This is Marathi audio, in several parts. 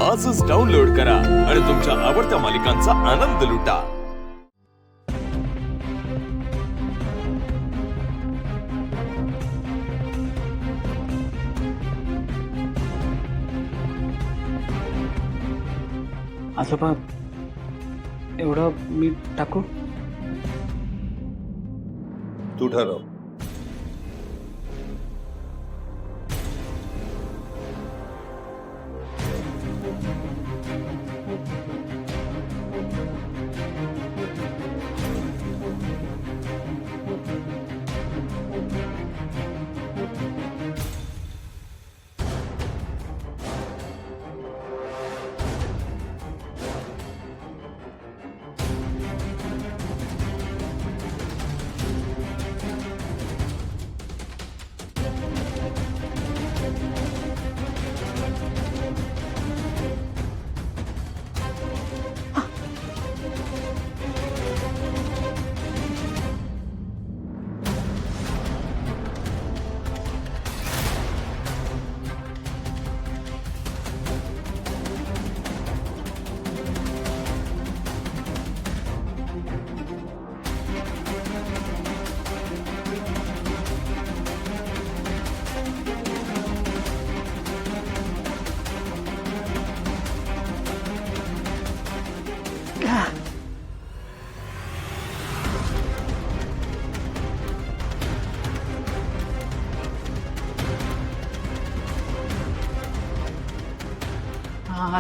आजच डाउनलोड करा आणि तुमच्या आवडत्या मालिकांचा आनंद लुटा। आजोबा एवढं मी टाकू? तू ठरव।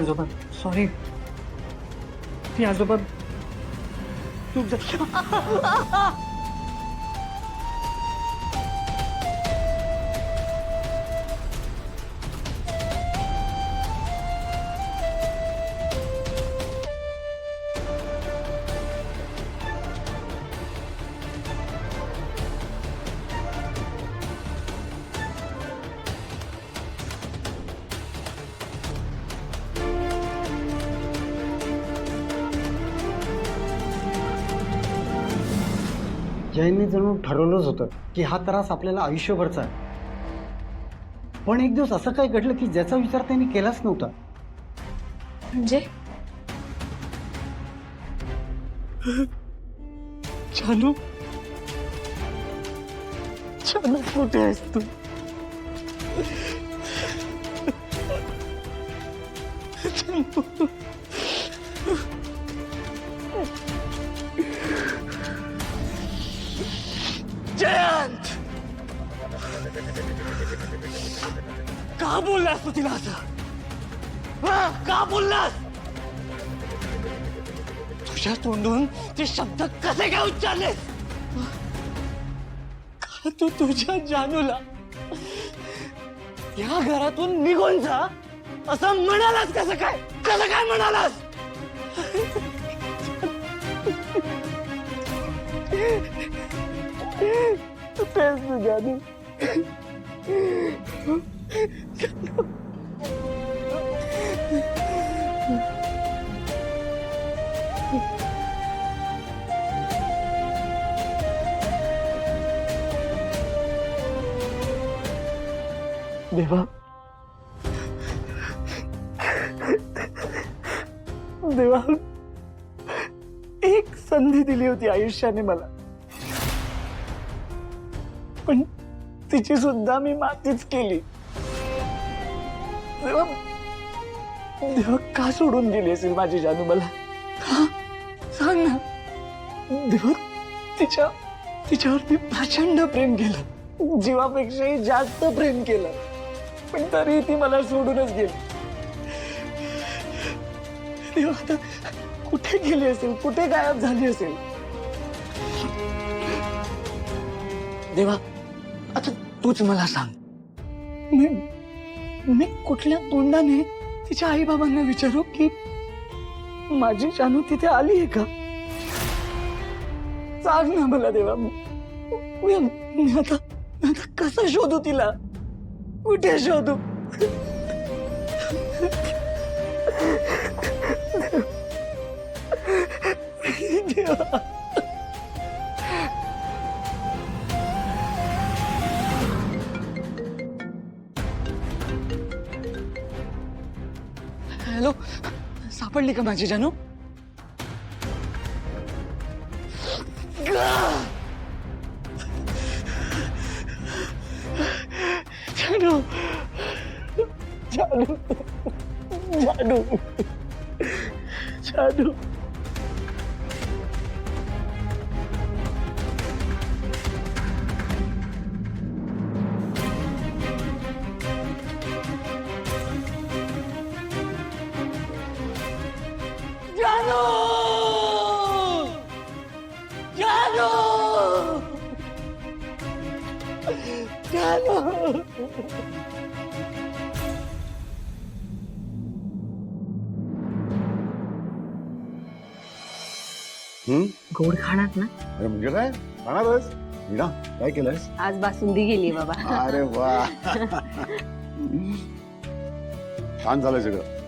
आजोबा सॉरी। ती आजोबा चूक जयनने जणू ठरवलंच होतं की हा त्रास आपल्याला आयुष्यभरचा आहे, पण एक दिवस असं काय घडलं की ज्याचा विचार त्यांनी केलाच नव्हता। म्हणजे जानू, जानू कुठे आहेस तू? जयंत, का बोललास तू तिला असं? का बोललास? तुझ्या तोंडून ते शब्द कसे काय उच्चारलेस? का तू तुझ्या जानूला या घरातून निघून जा असं म्हणालास? कसं काय म्हणालास? तेच तू जानू। देवा, देवा, एक संधी दिली होती आयुष्याने मला, पण तिची सुद्धा मी मातीच केली। देवा, देवा, का सोडून गेली असेल माझी जानू मला? का? सांग ना देवा। तिच्यावर मी प्रचंड प्रेम केलं, जीवापेक्षाही जास्त प्रेम केलं, पण तरी ती मला सोडूनच गेली। देवा, आता कुठे गेली असेल, कुठे गायब झाली असेल? देवा, आता तूच मला सांग, मी कुठल्या तोंडाने तिच्या आई बाबांना विचारू की माझी जानू तिथे आली आहे का? सांग ना मला देवा। मी आता कसं शोधू तिला? कुठे शोधू? देवा, हॅलो, सापडली का माझी जानू? जानू, जानू, जानू, जानू. जानू, जानू, जानू. गोड खाणार ना? अरे म्हणजे काय खाणारच मीना? काय केलंयस? आज बासुंदी गेली बाबा. अरे वा छान झालंय सगळं.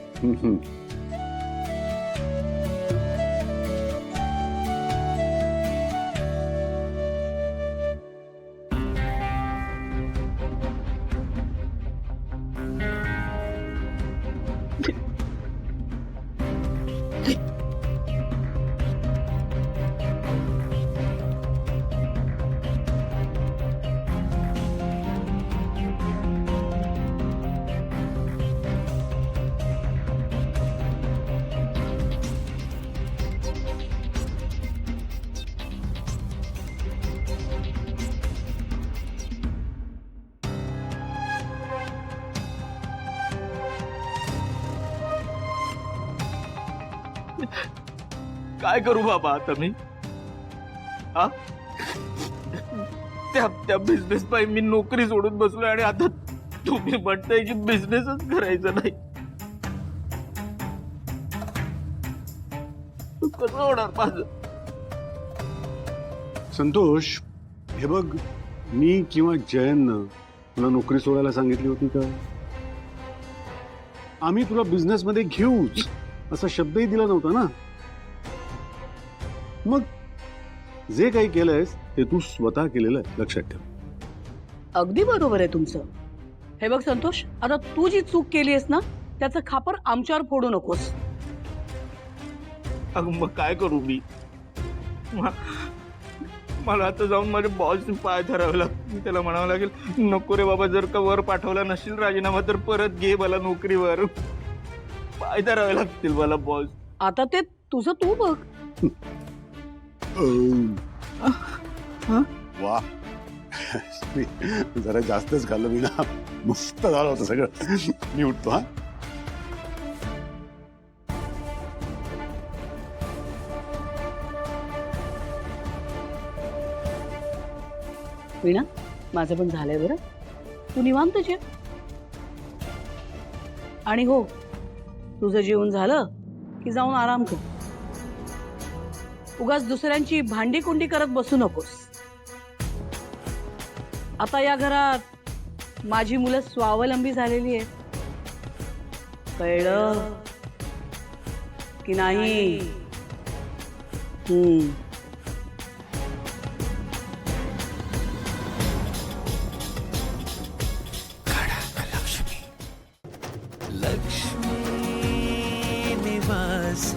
काय करू बाबा आता मी? हा? त्या बिझनेस पायी मी नोकरी सोडून बसलोय आणि आता तुम्ही म्हणताय की बिझनेसच करायचा नाही. कसं होणार माझं? संतोष, हे बघ, मी किंवा जयननं तुला नोकरी सोडायला सांगितली होती का? आम्ही तुला बिझनेस मध्ये घेऊच असा शब्दही दिला नव्हता ना. मग जे काही केलंयस ते तू स्वतः केलेलं आहे, लक्षात ठेव. अगदी बरोबर आहे तुमचं. हे बघ संतोष, आता तू जी चूक केली आहेस ना त्याचं खापर आमच्यावर फोडू नकोस. अगं मग काय करू मी? मला आता जाऊन माझ्या बॉसने पाय धरावे लागतील. त्याला म्हणावं लागेल, नको रे बाबा, जर का वर पाठवला नसेल राजीनामा तर परत घे मला नोकरीवर. पाय धरावे लागतील मला बॉस. आता ते तुझं तू बघ. वा जरा जास्तच खाल्लं मी ना. मस्त झालं होतं सगळं. मी उठतो हा. वीणा, माझं पण झालंय बरं. तू निवांत जे. आणि हो, तुझं जेवण झालं की जाऊन आराम कर. उगाच दुसऱ्यांची भांडी कुंडी करत बसू नकोस. आता या घरात माझी मुलं स्वावलंबी झालेली आहेत. कळलं की नाही? लक्ष्मी निवास